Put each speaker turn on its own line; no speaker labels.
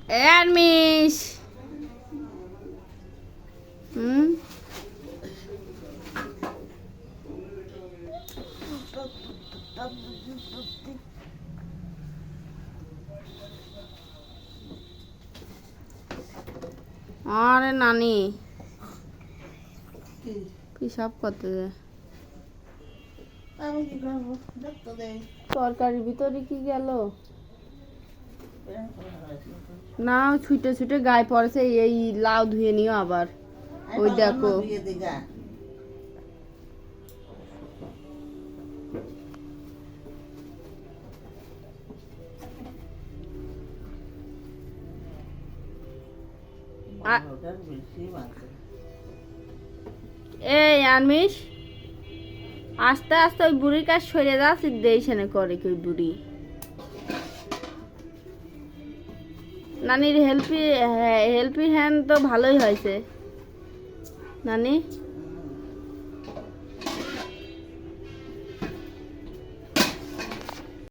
আনমিশ হুম আরে নানি পিসাব করতে যায়
আমি কি করবো দেখতে দেই
তরকারির ভিতরে কি গেল না ছুটে ছুটে গায়ে পড়েছে এই লাউ ধুয়ে নিও আবার ওই দেখো
দিয়ে দিগা বেশি মাত্রা
এই আনমিশ আস্তে আস্তে ওই বুড়ির কাজ সরে যাচ্ছে দেশনে করে কি ওই বুড়ি নানির হেল্পি হ্যান্ড তো ভালোই হয়েছে নানি